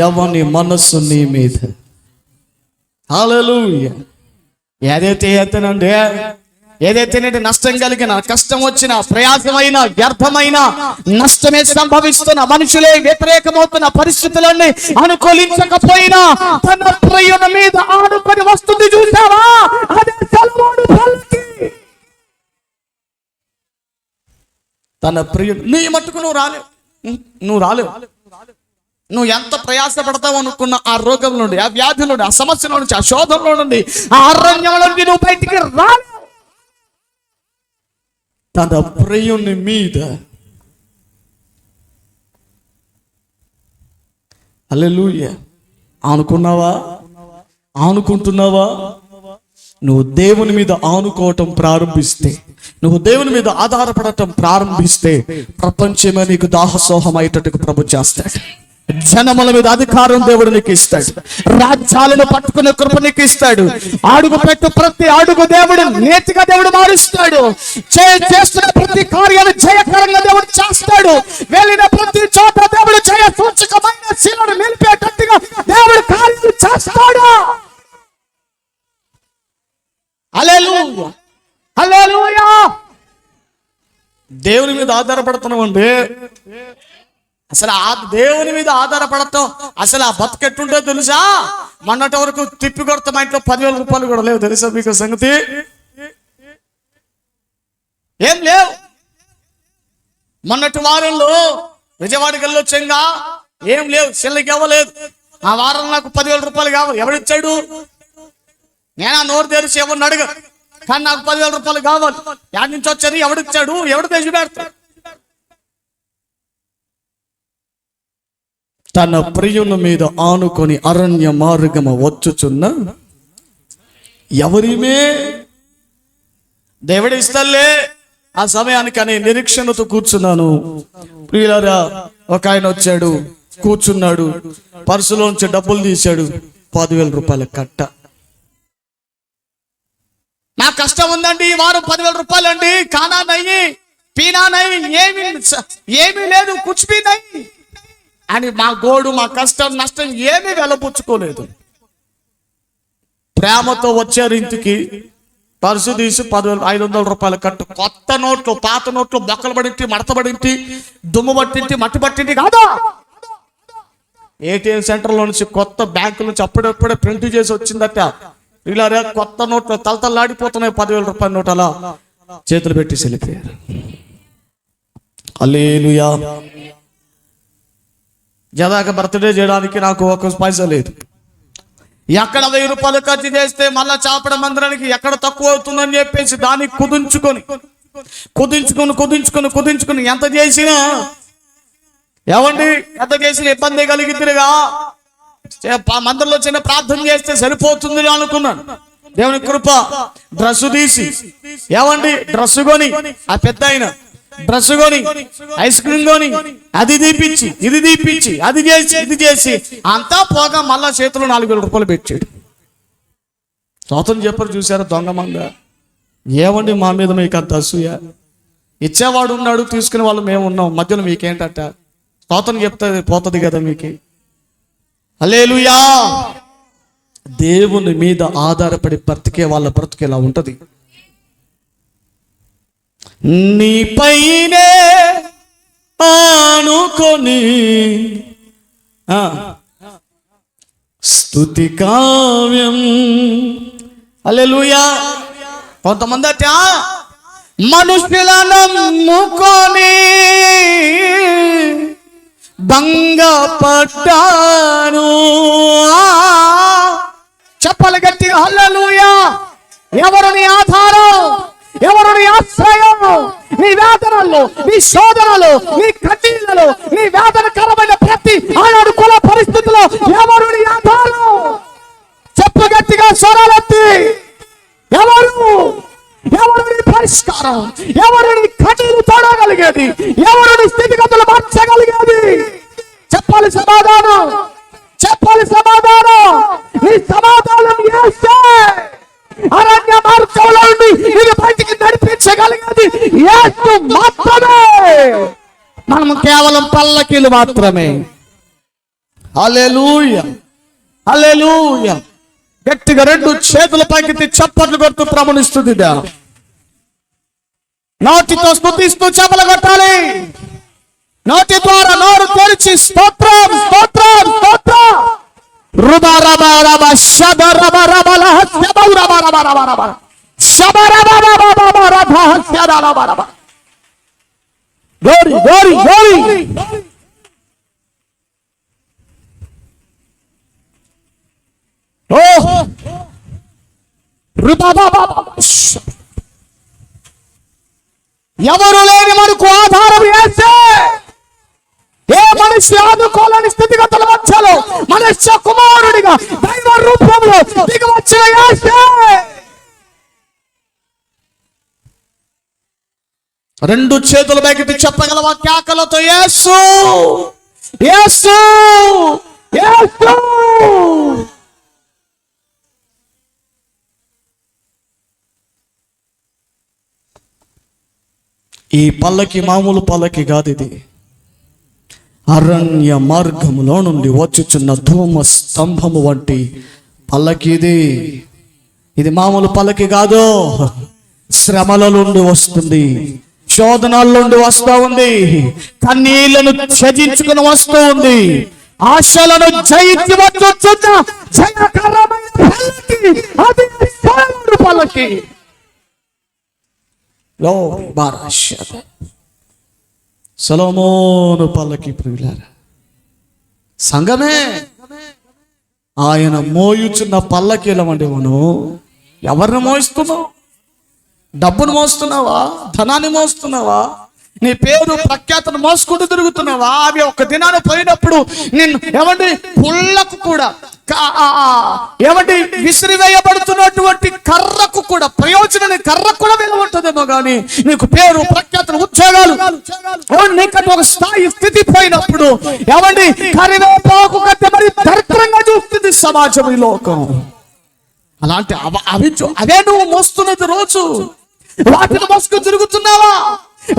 ఎవని మనస్సు నీ మీద, హల్లెలూయా, ఏదైతే నష్టం కలిగిన, కష్టం వచ్చిన, ప్రయాసమైన, వ్యర్థమైన, నష్టమే సంభవిస్తున్న, మనుషులే వ్యతిరేకమవుతున్న పరిస్థితులన్నీ అనుకూలించకపోయినా తన ప్రియుని మీద ఆనుకొని వస్తుంది. చూసావా? అదే సొలొమోను పల్లకి. తన ప్రియుడు నీ మట్టుకు నువ్వు రాలేవు. నువ్వు ఎంత ప్రయాసపడతావు అనుకున్న ఆ రోగం నుండి, ఆ వ్యాధి నుండి, ఆ సమస్యల నుంచి, ఆ శోధనలో నుండి, ఆ అరణ్యంలో నుండి నువ్వు బయటికి రాలేవు. తన ప్రియుని మీద, హల్లెలూయా, ఆనుకుంటున్నావా? నువ్వు దేవుని మీద ఆనుకోవటం ప్రారంభిస్తే, నువ్వు దేవుని మీద ఆధారపడటం ప్రారంభిస్తే ప్రపంచమే నీకు దాహసోహం అయ్యేటట్టుకు ప్రభు చేస్తాడు. జనముల మీద అధికారం దేవుడు నీకు ఇస్తాడు. రాజ్యాలను పట్టుకునే కృప నీకు ఇస్తాడు. అడుగు పెట్టు ప్రతి అడుగు దేవుడు నేతిగా దేవుడు మారుస్తాడు. చేస్తున్న ప్రతి కార్యాలు జయకరంగా దేవుడు చేస్తాడు. వెళ్ళిన ప్రతి చోట దేవుడు జయ సూచకమైన శీలను నిలిపేటట్టుగా దేవుడు కార్యాలు చేస్తాడు. హల్లెలూయా. హల్లెలూయా. దేవుని మీద ఆధారపడుతున్నామండి. అసలు ఆ దేవుని మీద ఆధారపడటం అసలు ఆ బతుకెట్టుంటో తెలుసా? మొన్నటి వరకు తిప్పి కొడతా మా ఇంట్లో 10,000 రూపాయలు కూడా లేవు తెలుసా మీకు సంగతి? ఏం లేవు. మొన్నటి వారంలో విజయవాడకి వెళ్ళొచ్చంగా ఏం లేవు, చెల్లెకి ఇవ్వలేదు. ఆ వారం నాకు 10,000 రూపాయలు కావాలి. ఎవడిచ్చాడు? నేనా నోరు తెరిచి ఎవరిని అడగ, కానీ నాకు 10,000 రూపాయలు కావాలి. యాడ్ నుంచి వచ్చారు, ఎవడిచ్చాడు? ఎవడు తెచ్చి పెడతాడు? తన ప్రియుని మీద ఆనుకొని అరణ్య మార్గము వచ్చుచున్న ఎవరిమే దేవుడు ఇస్తలే ఆ సమయానికి అనే నిరీక్షణతో కూర్చున్నాను. ప్రియులారా, ఒక ఆయన వచ్చాడు, కూర్చున్నాడు, పర్సులోంచి డబ్బులు తీశాడు, 10,000 రూపాయల కట్ట. నా కష్టం ఉందండి, ఈ వారం 10,000 రూపాయలు అండి, కానా నయ్యి పీనా నయ్యి, ఏమీ లేదు, కుచ్బీ నయ్యి అని మా గోడు, మా కష్టం నష్టం ఏమీ వెలపుచ్చుకోలేదు. ప్రేమతో వచ్చారు ఇంటికి. పర్సు తీసి 500 రూపాయల కట్టు, కొత్త నోట్లు, పాత నోట్లు బొక్కలు పడింటి, మడతబడింటి, దుమ్ము పట్టింటి, మట్టి పట్టింటి కాదా. ఏటీఎం సెంటర్లో నుంచి కొత్త బ్యాంకుల నుంచి అప్పుడప్పుడే ప్రింట్ చేసి వచ్చిందట. ఇలా కొత్త నోట్లు తలతల్లాడిపోతున్నాయి. 10,000 రూపాయల నోట్ అలా చేతులు పెట్టి వెళ్ళిపోయారు. హల్లెలూయా. జదాక బర్త్డే చేయడానికి నాకు 1 పైసా లేదు. ఎక్కడ 1000 రూపాయలు ఖర్చు చేస్తే మళ్ళా చాపడ మందిరానికి ఎక్కడ తక్కువ అవుతుందని చెప్పేసి దాన్ని కుదించుకొని ఎంత చేసినా ఏమండి, ఎంత చేసిన ఇబ్బంది కలిగిద్దిగా. మందిరంలో చిన్న ప్రార్థన చేస్తే సరిపోతుంది అనుకున్నాను. దేవుని కృప. డ్రెస్ తీసి ఏమండి, డ్రెస్ కొని, ఆ పెద్ద ఆయన డ్రెస్ కొని, ఐస్ క్రీమ్ కొని, అది తీపిచ్చి ఇది తీపిచ్చి, అది చేసి ఇది చేసి అంతా పోగా మళ్ళా చేతిలో 4,000 రూపాయలు పెట్టాడు. స్తోత్రం చెప్పరు. చూసారా దొంగ మంద? ఏమండి మా మీద మీకు అంత అసూయ? ఇచ్చేవాడు ఉన్నాడు, తీసుకునే వాళ్ళు మేము ఉన్నాం, మధ్యలో మీకేంటట? స్తోత్రం చెప్తే పోతుంది కదా మీకు. హల్లెలూయా. దేవుని మీద ఆధారపడి బ్రతికే వాళ్ళ బ్రతుకు ఎలా ఉంటది? నీపైనే ఆనుకొని స్తుతి కావ్యం. హల్లెలూయా. కొంతమంది అట మనుషులను నమ్ముకొని భంగపడ్డాను. చెప్పాలి గట్టిగా హల్లెలూయా. ఎవరు నీ ఆధారం? ఎవరు నీ ఆశ్రయం? నీ వేదనలో, నీ శోధనలో, నీ కన్నీళ్లలో, నీ వేదనకరమైన ప్రతి ఆనాడుకుల పరిస్థితుల్లో ఎవరు నీ ఆధారం? చెప్పు గట్టిగా స్వరాలెత్తి. ఎవరు నీ పరిష్కారం? ఎవరు నీ కన్నీళ్లు తోడగలిగేది? ఎవరు నీ స్థితిగతులు మార్చగలిగేది? చెప్పాలి సమాధానం. నీ సమాధానం యేసే. అరణ్య మార్గంలో నుండి నేను బయటికి నడిపించగలిగేది యేసు మాత్రమే. మనం కేవలం పల్లకీలు మాత్రమే. హల్లెలూయా. గట్టిగా 2 చేతుల పైకి చప్పట్లు కొడుతూ ప్రమాణిస్తుంది. నోటితో స్తుతిస్తూ చప్పలు కొట్టాలి. నోటి ద్వారా నోరు తెరిచి స్తోత్రం. ఎవరు లేని మనకు ఆధారం యేసే. ఏ మనిషి ఆదుకోలేని స్థితిగతుల మధ్యలో మనుష్య కుమారుడిగా దైవ రూపంలో దిగి వచ్చిన యేసే. 2 చేతుల పైకి చెప్పగలవా కేకలతో? యేసు. ఈ పల్లకి మామూలు పల్లకి కాదు. ఇది అరణ్య మార్గములో నుండి వచ్చుచున్న ధూమ స్తంభము వంటి పల్లకి. ఇది మామూలు పల్లకి కాదు. శ్రమల నుండి వస్తుంది, శోధనాల నుండి వస్తూ ఉంది, కన్నీళ్లను ఛేదించుకుని వస్తూ ఉంది, ఆశలను జయించవచ్చున్న జయకరమైన పల్లకి, అది సొలొమోను పల్లకి. సొలొమోను పల్లకి ప్రియులారా, సంఘమే ఆయన మోయుచున్న పల్లకీలమండి. మనం ఎవరిని మోయిస్తున్నావు? డబ్బును మోస్తున్నావా? ధనాన్ని మోస్తున్నావా? నీ పేరు ప్రఖ్యాతను మోసుకుంటూ తిరుగుతున్నావా? అవి ఒక దినాన్ని పోయినప్పుడు నిన్ను ఏమండి పుల్లకు కూడా ఏమండి విసిరివేయబడుతున్నటువంటి కర్రకు కూడా, ప్రయోజనం కర్రకు కూడా విలువ ఉంటుందేమో కానీ నీకు పేరు ప్రఖ్యాతలు ఉద్యోగాలు నీకంటే ఒక స్థాయి స్థితి పోయినప్పుడు ఏమండి కరివేపాకు కంటే మరి దరిద్రంగా చూస్తుంది సమాజం, ఈ లోకం. అలాంటి అవే నువ్వు మోస్తున్నది రోజు. వాటిని మోసుకు తిరుగుతున్నావా?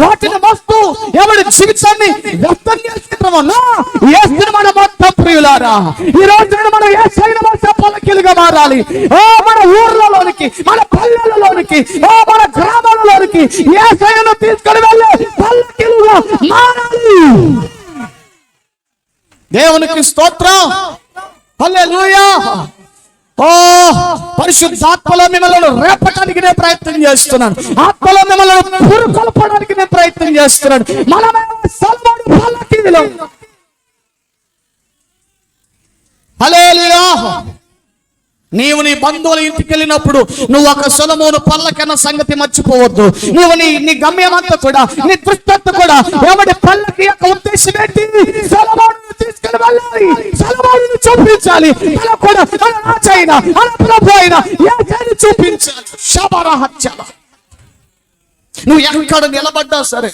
వాటిని మోస్తూ ఎవరి జీవితాన్ని వ్యక్తం చేసుకుంటామన్నా మన మొత్తం ప్రియులారా, ఈ రోజు మనం యేసయ్య మోసే పల్లకీలుగా మారాలి. మన ఊర్లలోనికి, మన పల్లెలలోనికి, మన గ్రామాలలోనికి యేసయ్యను తీసుకొని వెళ్ళే పల్లకీలుగా మారాలి. దేవునికి స్తోత్రం, హల్లెలూయా. పరిశుద్ధాత్మలో మిమ్మల్ని రేపటానికి నేను ప్రయత్నం చేస్తున్నాను. ఆత్మలో మిమ్మల్ని పురుకొల్పడానికి నేను ప్రయత్నం చేస్తున్నాను. మనమే సొలొమోను పల్లకీలో. హల్లెలూయా. నీవు నీ బంధువుల ఇంటికి వెళ్ళినప్పుడు నువ్వు ఒక సొలొమోను పల్లకన్న సంగతి మర్చిపోవద్దు. నువ్వు నీ గమ్యం అంతా కూడా, నీ దృష్టి కూడా ఎవరి పల్లకి యొక్క ఉద్దేశం ఏంటి? సొలొమోనును తీసుకుని వెళ్ళాలి, సొలొమోనును చూపించాలి. అలా కూడా మన రాజు అయినా, మన ప్రభు అయినా యేసయ్యను చూపించాలి. శబరహత్యల నువ్వు ఎక్కడ నిలబడ్డా సరే,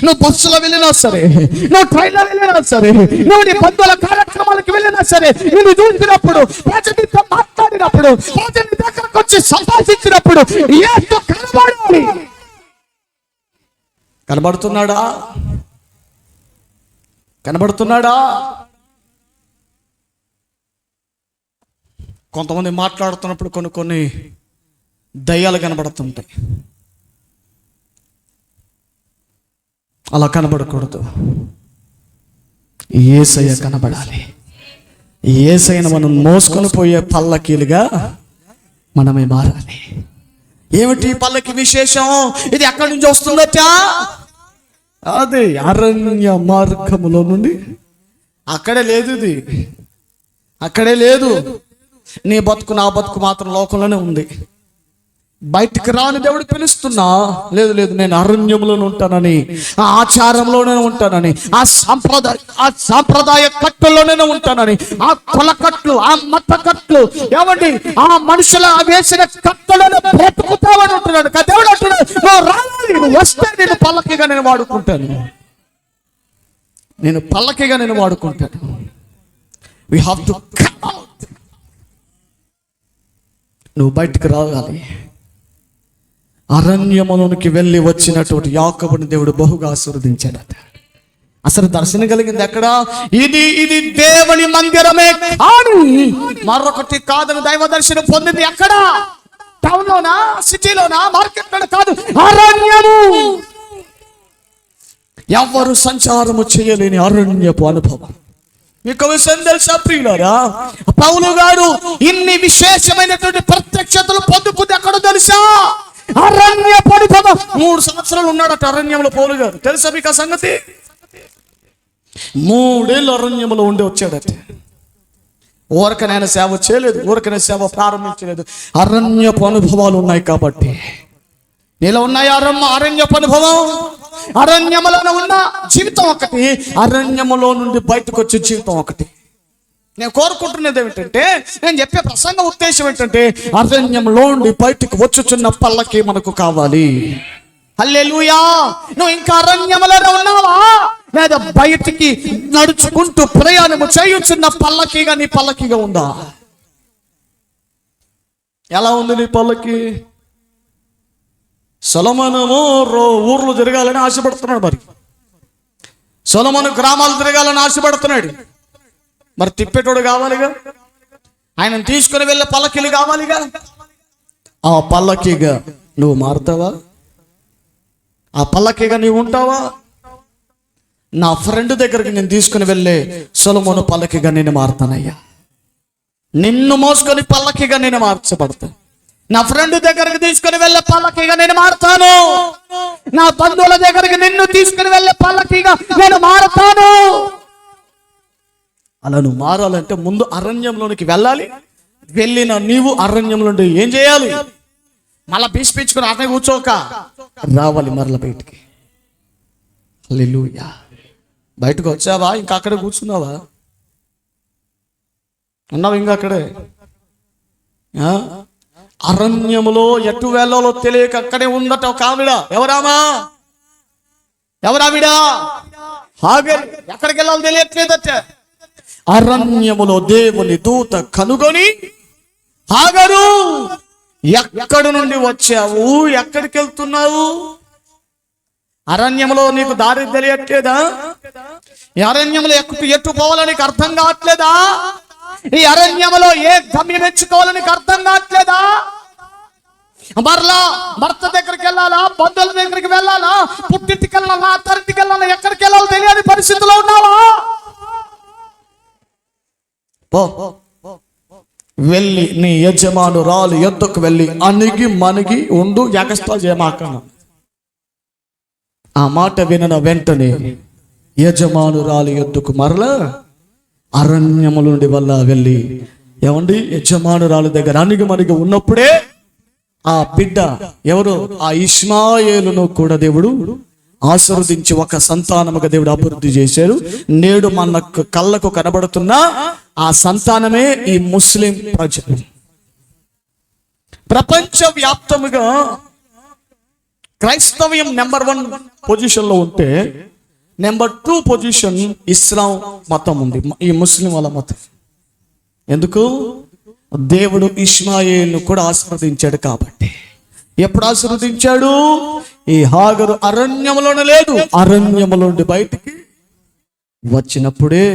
నువ్వు బస్సులో వెళ్ళినా సరే, నువ్వు ట్రైన్లో వెళ్ళినా సరే, నువ్వు నీ బంధువుల కార్యక్రమాలకు వెళ్ళినా సరే, నిన్ను చూసినప్పుడు, ప్రజలతో మాట్లాడినప్పుడు, ప్రజల దగ్గరకు వచ్చి సంభాషించినప్పుడు యేసు కనబడాలి. కనబడుతున్నాడా? కనబడుతున్నాడా? కొంతమంది మాట్లాడుతున్నప్పుడు కొన్ని దయ్యాలు కనబడుతుంటాయి. అలా కనబడకూడదు. యేసయ్య కనబడాలి. యేసయ్యను మనం మోసుకొని పోయే పల్లకీలుగా మనమే మారాలి. ఏమిటి పల్లకి విశేషం? ఇది ఎక్కడి నుంచి వస్తుందట? అదే అరణ్య మార్గములో నుండి. అక్కడే లేదు, ఇది అక్కడే లేదు. నీ బతుకు నా బతుకు మాత్రం లోకంలోనే ఉంది. బయటికి రాని దేవుడు పిలుస్తున్నా, లేదు లేదు నేను అరణ్యంలోనే ఉంటానని, ఆ ఆచారంలోనే ఉంటానని, ఆ సాంప్రదాయ కట్టుల్లోనే ఉంటానని, ఆ కుల కట్లు, ఆ మత కట్లు ఏమండి ఆ మనుషుల వేసిన కట్టులను బ్రతుకుతావని ఉంటున్నాడు. దేవుడు అంటున్నాడు, నువ్వు రావాలి, నువ్వు వస్తే నేను పల్లకిగా నేను వాడుకుంటాను, నేను పల్లకిగా నేను వాడుకుంటాను. We have to come out. నువ్వు బయటికి రావాలి. అరణ్యములోనికి వెళ్ళి వచ్చినటువంటి యాకోబుని దేవుడు బహుగా ఆశీర్వదించాడట. అసలు దర్శనం కలిగింది ఎక్కడ? ఇది దేవుని మందిరమే కాదు, మరొకటి కాదని దైవ దర్శనం పొందింది ఎక్కడ? టౌన్ లోనా, సిటీలోనా, మార్కెట్ లోనా? కాదు, అరణ్యము. ఎవరు సంచారము చేయలేని అరణ్యపు అనుభవం. మీకు విషయం తెలుసా ప్రియులారా? పౌలు గారు ఇన్ని విశేషమైనటువంటి ప్రత్యక్షతలు పొందుకుంది ఎక్కడో తెలుసా? అరణ్య అనుభవం. 3 సంవత్సరాలు ఉన్నాడట అరణ్యంలో పౌలు గారు. తెలుసా మీకు ఆ సంగతి? 3 ఏళ్ళు అరణ్యంలో ఉండి వచ్చాడట. ఊరకనైనా సేవ చేయలేదు, ఊరకనే సేవ ప్రారంభించలేదు. అరణ్యపు అనుభవాలు ఉన్నాయి కాబట్టి. నీలో ఉన్నాయి అరణ్యపు అనుభవం. అరణ్యములో ఉన్న జీవితం ఒకటి, అరణ్యములో నుండి బయటకు వచ్చే జీవితం ఒకటి. నేను కోరుకుంటున్నది ఏమిటంటే, నేను చెప్పే ప్రసంగ ఉద్దేశం ఏంటంటే, అరణ్యంలో నుండి బయటకు వచ్చుచున్న పల్లకి మనకు కావాలి. హల్లెలూయా. నువ్వు ఇంకా అరణ్యములోనే ఉన్నావా, లేదా బయటికి నడుచుకుంటూ ప్రయాణము చేయుచున్న పల్లకిగా నీ పల్లకిగా ఉందా? ఎలా ఉంది నీ పల్లకి? సొలొమోను ఊర్లు తిరగాలని ఆశపడుతున్నాడు. మరి సొలొమోను గ్రామాలు తిరగాలని ఆశపడుతున్నాడు. మరి తిప్పేటోడు కావాలిగా, ఆయన తీసుకుని వెళ్ళే పల్లకీలు కావాలిగా. ఆ పల్లకిగా నువ్వు మారుతావా? ఆ పల్లకిగా నీవు ఉంటావా? నా ఫ్రెండ్ దగ్గరికి నేను తీసుకుని వెళ్ళే సొలొమోను పల్లకిగా నేను మారుతానయ్యా. నిన్ను మోసుకొని పల్లకిగా నేను మార్చబడతాను. నా ఫ్రెండ్ దగ్గరికి తీసుకుని వెళ్ళే పల్లకిగా నేను మారుతాను. నా బంధువుల దగ్గరికి నిన్ను తీసుకుని వెళ్ళే పల్లకిగా నేను మారుతాను. అలా నువ్వు మారాలంటే ముందు అరణ్యంలోనికి వెళ్ళాలి. వెళ్ళిన నీవు అరణ్యంలో ఏం చేయాలి? మళ్ళా బీసిపించుకుని అట్నే కూర్చోక రావాలి మరల బయటికి. హల్లెలూయా. బయటకు వచ్చావా? ఇంకా అక్కడే కూర్చున్నావా? ఉన్నావు ఇంకా అక్కడే? అరణ్యములో ఎటు వెళ్ళాలో తెలియక అక్కడే ఉందట ఒక ఆవిడ. ఎవరావిడ? హాగరు. ఎక్కడికి వెళ్ళాలో తెలియట్లేదట. అరణ్యములో దేవుని దూత కనుగొని, హాగరు ఎక్కడి నుండి వచ్చావు? ఎక్కడికి వెళ్తున్నావు? అరణ్యంలో నీకు దారి తెలియట్లేదా? ఈ అరణ్యంలో ఎటు పోవాలని నీకు అర్థం కావట్లేదా? ఈ అరణ్యంలో ఏ గమ్యం ఎంచుకోవాలని నీకు అర్థం కావట్లేదా? మరలా భర్త దగ్గరికి వెళ్ళాలా? బంధువుల దగ్గరికి వెళ్ళాలా? పుట్టింటికి వెళ్ళాలా? అత్తరింటికి వెళ్ళాలా? ఎక్కడికి వెళ్ళాలో తెలియని పరిస్థితిలో ఉన్నావా? వెళ్ళి నీ యజమానురాలు యొద్దకు వెళ్ళి అణిగి మణిగి ఉండు, ఎగస్ట్రా చేయమాకను. ఆ మాట విన వెంటనే యజమానురాలు యొద్దకు మరలా అరణ్యముల నుండి వల్ల వెళ్ళి, ఏమండి, యజమానురాలు దగ్గర అణిగి మణిగి ఉన్నప్పుడే ఆ బిడ్డ ఎవరు? ఆ ఇష్మాయేలును కూడా దేవుడు ఆశీర్వదించి ఒక సంతానముగా దేవుడు అభివృద్ధి చేశారు. నేడు మన కళ్ళకు కనబడుతున్న ఆ సంతానమే ఈ ముస్లిం ప్రజలు. ప్రపంచ వ్యాప్తముగా క్రైస్తవ్యం నెంబర్ 1 పొజిషన్లో ఉంటే, నెంబర్ 2 పొజిషన్ ఇస్లాం మతం ఉంది, ఈ ముస్లిం వాళ్ళ మతం. ఎందుకు? దేవుడు ఇష్మాయేలును కూడా ఆశీర్వదించాడు కాబట్టి. ఎప్పుడు ఆశీర్వదించాడు? ఈ హాగరు అరణ్యములోనే లేదు, అరణ్యములో నుండి బయటికి వచ్చినప్పుడే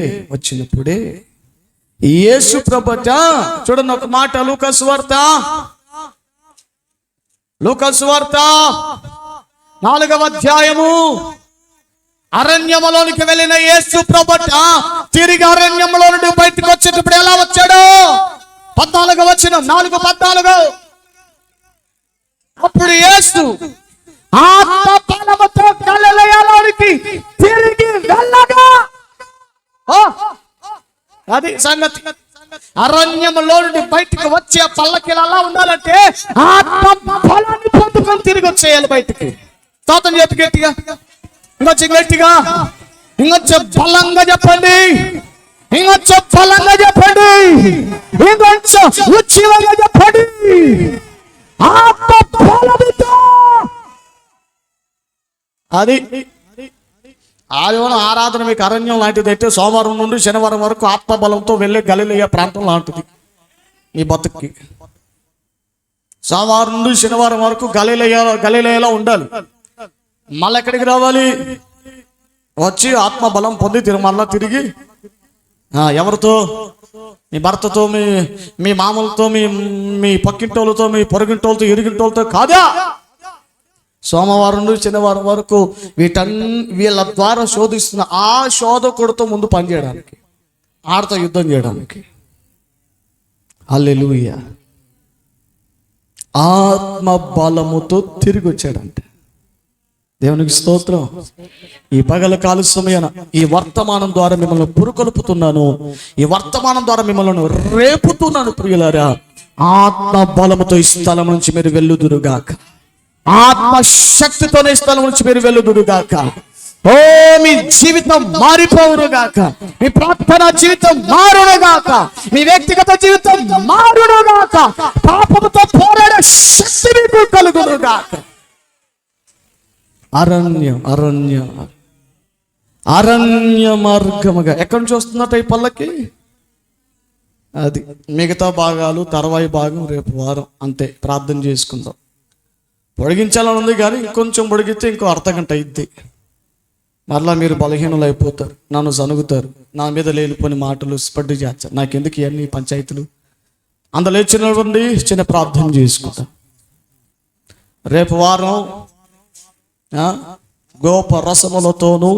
యేసు ప్రభుట. చూడండి ఒక మాట, లూకాసు వార్త 4వ అధ్యాయము. అరణ్యములోనికి వెళ్ళిన యేసు ప్రభుట తిరిగి అరణ్యంలో నుండి బయటకు వచ్చేటప్పుడు ఎలా వచ్చాడు? 14వ వచనం, 4:14. అప్పుడు యేసు ఆత్మ బలముతో గలిలయలోనికి తిరిగి వెళ్ళగా. అది సంగతి. అరణ్యంలో నుండి బయటికి వచ్చే పల్లకిలు అలా ఉండాలంటే ఆత్మ బలాన్ని పొందుకొని తిరిగి వచ్చేయాలి బయటికి. స్తోత్రం చెప్పి గట్టిగా, ఇంకొంచెం గట్టిగా, ఇంకొంచెం బలంగా చెప్పండి, ఇంకొంచెం బలంగా చెప్పండి, ఇంకొంచెం ఉచ్చితంగా చెప్పండి. ఆత్మ బలముతో. అది ఆదివారం ఆరాధన మీకు అరణ్యం లాంటిది అయితే సోమవారం నుండి శనివారం వరకు ఆత్మబలంతో వెళ్ళే గలిలయ ప్రాంతం లాంటిది ఈ బతుక్కి. సోమవారం నుండి శనివారం వరకు గలిలయలో ఉండాలి. మళ్ళీ ఎక్కడికి రావాలి? వచ్చి ఆత్మబలం పొంది మళ్ళా తిరిగి ఎవరితో? మీ భర్తతో, మీ మామూలతో, మీ పక్కింటోళ్ళతో, మీ పొరుగింటోళ్ళతో, ఇరుగింటోళ్ళతో కాదా. సోమవారం నుండి శనివారం వరకు వీళ్ళ ద్వారా శోధిస్తున్న ఆ శోధకుడితో ముందు పనిచేయడానికి, ఆడతో యుద్ధం చేయడానికి. హల్లెలూయా. ఆత్మ బలముతో తిరిగి వచ్చాడంటే దేవునికి స్తోత్రం. ఈ పగల కాల సమయాన ఈ వర్తమానం ద్వారా మిమ్మల్ని పురుకొల్పుతున్నాను, ఈ వర్తమానం ద్వారా మిమ్మల్ని రేపుతున్నాను ప్రియులారా. ఆత్మ బలముతో ఈ స్థలం నుంచి మీరు వెళ్ళుదురుగాక, ఆత్మశక్తితోనే ఈ స్థలం నుంచి మీరు వెళ్ళుదురుగాక. ఓ మీ జీవితం మారిపోవునుగాక, మీ ప్రార్థనా జీవితం మారునుగాక, మీ వ్యక్తిగత జీవితం మారునుగాక, పాపముతో పోరాడే శక్తి మీకు కలుగునుగాక. అరణ్య మార్గముగా ఎక్కడి నుంచి వస్తుందట ఈ పల్లకి? అది మిగతా భాగాలు తర్వాయి భాగం రేపు వారం అంతే ప్రార్థన చేసుకుందాం. పొడిగించాలని ఉంది కానీ ఇంకొంచెం పొడిగితే ఇంకో అర్ధగంట అయింది. మరలా మీరు బలహీనులు అయిపోతారు, నన్ను సనుగుతారు, నా మీద లేనిపోని మాటలు స్పడ్డి చేస్తారు. నాకెందుకు ఇవన్నీ పంచాయతీలు? అందులో చిన్న ప్రార్థన చేసుకుంటాం. రేపు వారం గోప రసములతోనూ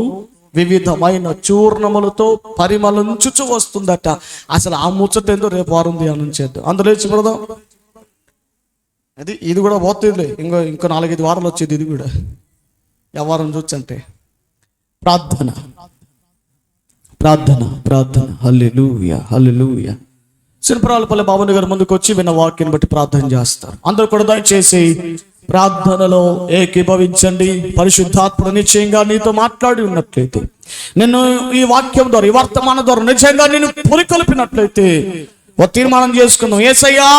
వివిధమైన చూర్ణములతో పరిమళించుచు వస్తుందట. అసలు ఆ ముచ్చట ఏందో రేపు వారం ధ్యానం చేద్దాం. అందులో ఇచ్చిపడదాం. ఇది కూడా పోతుందిలే. ఇంకో 4-5 వారాలు వచ్చేది. ఇది కూడా ఎవరం చూచంటే ప్రార్థన ప్రార్థన ప్రార్థన. హల్లెలూయా హల్లెలూయా. సినపరాలపల్లి బాబుని గారు ముందుకు వచ్చి విన్న వాక్యాన్ని బట్టి ప్రార్థన చేస్తారు. అందరూ కూడా దయచేసి ప్రార్థనలో ఏకీభవించండి. పరిశుద్ధాత్ముడు నిశ్చయంగా నీతో మాట్లాడి ఉన్నట్లయితే, నిన్ను ఈ వాక్యం ద్వారా, ఈ వర్తమానం ద్వారా నిజంగా నేను పురికొల్పినట్లయితే ఒక తీర్మానం చేసుకుందాం. యేసయ్యా,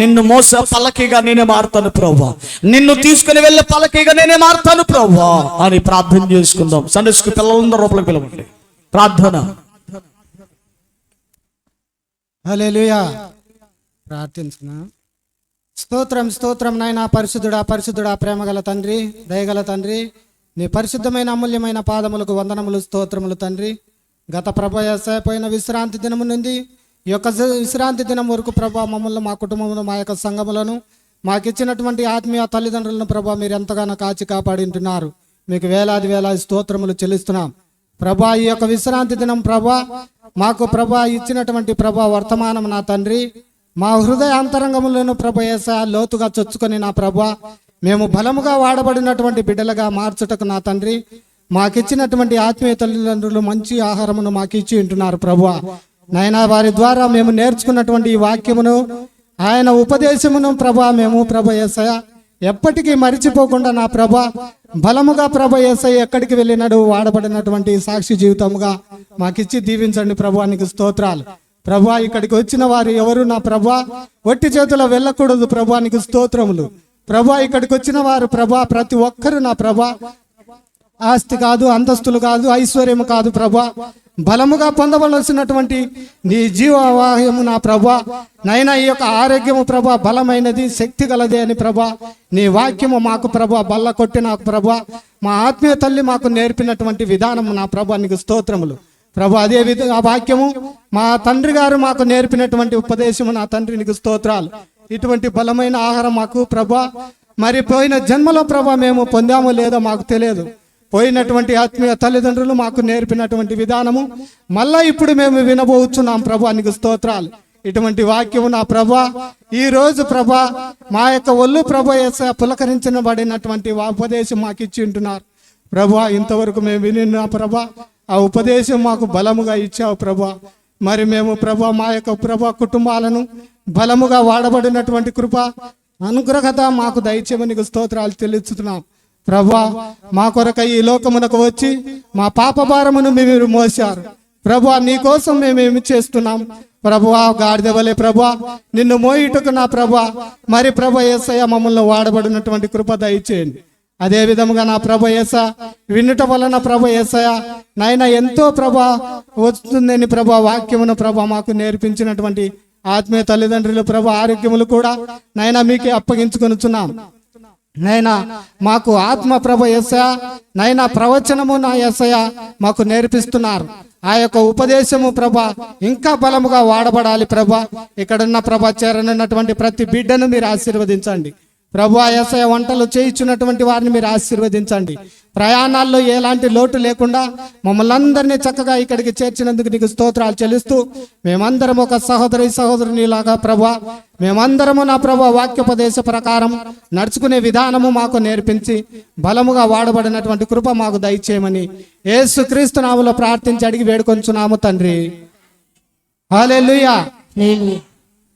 నిన్ను మోస పల్లకీగా నేనే మారుతాను ప్రభువా, నిన్ను తీసుకుని వెళ్ళే పల్లకీగా నేనే మారుతాను ప్రభువా అని ప్రార్థన చేసుకుందాం. సండే స్కూల్ పిల్లలందరూ లోపలికి పిలవండి. ప్రార్థన. హల్లెలూయా. ప్రార్థించున్నా. స్తోత్రం స్తోత్రం నాయనా, పరిశుద్ధుడా పరిశుద్ధుడా, ప్రేమగల తండ్రి, దయగల తండ్రి, నీ పరిశుద్ధమైన అమూల్యమైన పాదములకు వందనములు స్తోత్రములు తండ్రి. గత పోయిన విశ్రాంతి దినము నుండి ఈ యొక్క విశ్రాంతి దినం వరకు ప్రభా మమ్మల్ని, మా కుటుంబమును, మా యొక్క సంఘములను, మాకిచ్చినటువంటి ఆత్మీయ తల్లిదండ్రులను ప్రభా మీరు ఎంతగానో కాచి కాపాడింటున్నారు. మీకు వేలాది స్తోత్రములు చెల్లిస్తున్నాం ప్రభా. ఈ యొక్క విశ్రాంతి దినం ప్రభా మాకు ప్రభా ఇచ్చినటువంటి ప్రభా వర్తమానం నా తండ్రి, మా హృదయ అంతరంగములను ప్రభా యేసయ్యా లోతుగా చొచ్చుకొని నా ప్రభా మేము బలముగా వాడబడినటువంటి బిడ్డలుగా మార్చుటకు నా తండ్రి మాకిచ్చినటువంటి ఆత్మీయ తల్లిదండ్రులు మంచి ఆహారమును మాకు ఇచ్చి ఉంటున్నారు ప్రభా. నాయనా, వారి ద్వారా మేము నేర్చుకున్నటువంటి ఈ వాక్యమును, ఆయన ఉపదేశమును ప్రభా మేము ప్రభా యేసయ్యా ఎప్పటికీ మరిచిపోకుండా నా ప్రభా బలముగా ప్రభా యేసయ్య ఎక్కడికి వెళ్ళినాడు వాడబడినటువంటి సాక్షి జీవితముగా మాకిచ్చి దీవించండి ప్రభా. నీకు స్తోత్రాలు ప్రభా. ఇక్కడికి వచ్చిన వారు ఎవరు నా ప్రభా ఒట్టి చేతుల వెళ్ళకూడదు ప్రభా. నీకు స్తోత్రములు ప్రభా. ఇక్కడికి వచ్చిన వారు ప్రభా ప్రతి ఒక్కరు నా ప్రభా ఆస్తి కాదు, అంతస్తులు కాదు, ఐశ్వర్యము కాదు ప్రభా, బలముగా పొందవలసినటువంటి నీ జీవవాహ్యము నా ప్రభా. నైనా ఈ యొక్క ఆరోగ్యము ప్రభా బలమైనది, శక్తి గలదే అని ప్రభా నీ వాక్యము మాకు ప్రభా బల్ల కొట్టి నాకు ప్రభా మా ఆత్మీయ తల్లి మాకు నేర్పినటువంటి విధానము నా ప్రభా. నీకు స్తోత్రములు ప్రభా. అదే విధంగా ఆ వాక్యము మా తండ్రి గారు మాకు నేర్పినటువంటి ఉపదేశము నా తండ్రి నీకు స్తోత్రాలు. ఇటువంటి బలమైన ఆహారం మాకు ప్రభా మరి పోయిన జన్మలో ప్రభా మేము పొందామో లేదో మాకు తెలియదు. పోయినటువంటి ఆత్మీయ తల్లిదండ్రులు మాకు నేర్పినటువంటి విధానము మళ్ళా ఇప్పుడు మేము వినబోచున్నాం ప్రభా. నీకు స్తోత్రాలు. ఇటువంటి వాక్యము నా ప్రభా ఈ రోజు ప్రభా మా యొక్క ఒళ్ళు ప్రభా యేసయ్యా పులకరించబడినటువంటి ఉపదేశం మాకు ఇచ్చి ఉంటున్నారు ప్రభా. ఇంతవరకు మేము వినిన ప్రభా ఆ ఉపదేశం మాకు బలముగా ఇచ్చావు ప్రభా. మరి మేము ప్రభా మా యొక్క ప్రభా కుటుంబాలను బలముగా వాడబడినటువంటి కృప అనుగ్రహత మాకు దయచేయమని నీకు స్తోత్రాలు చెల్లిస్తున్నాం ప్రభా. మా కొరకై ఈ లోకమునకు వచ్చి మా పాప భారమును మీరు మోసారు ప్రభా. నీ కోసం మేమేమి చేస్తున్నాం ప్రభువా? గాడిద వలె ప్రభా నిన్ను మోయిటకు నా ప్రభా మరి ప్రభా యేసయ్య మమ్మల్ని వాడబడినటువంటి కృప దయచేయండి. అదే విధముగా నా ప్రభా యేసయ్య వినుట వలన ప్రభా యేసయ్య నాయన ఎంతో ప్రభా వస్తుందని ప్రభా వాక్యమును ప్రభా మాకు నేర్పించినటువంటి ఆత్మీయ తల్లిదండ్రులు ప్రభా ఆరోగ్యములు కూడా నాయన మీకే అప్పగించుకొనుచున్నాం. నైనా మాకు ఆత్మ ప్రభ యేసయ్య నైనా ప్రవచనము నా యేసయ్య మాకు నేర్పిస్తున్నారు. ఆ యొక్క ఉపదేశము ప్రభ ఇంకా బలముగా వాడబడాలి ప్రభ. ఇక్కడున్న ప్రభ చేరనున్నటువంటి ప్రతి బిడ్డను మీరు ఆశీర్వదించండి ప్రభా. యేసయ్య వంటలు చేయించున్నటువంటి వారిని మీరు ఆశీర్వదించండి. ప్రయాణాల్లో ఎలాంటి లోటు లేకుండా మమ్మల్ని అందరినీ చక్కగా ఇక్కడికి చేర్చినందుకు నీకు స్తోత్రాలు చెల్లిస్తూ మేమందరం ఒక సహోదరునిలాగా ప్రభా మేమందరము నా ప్రభా వాక్యోపదేశ ప్రకారం నడుచుకునే విధానము మాకు నేర్పించి బలముగా వాడబడినటువంటి కృప మాకు దయచేయమని యేసుక్రీస్తు నామములో ప్రార్థించి అడిగి వేడుకొంచున్నాము తండ్రి. హల్లెలూయా.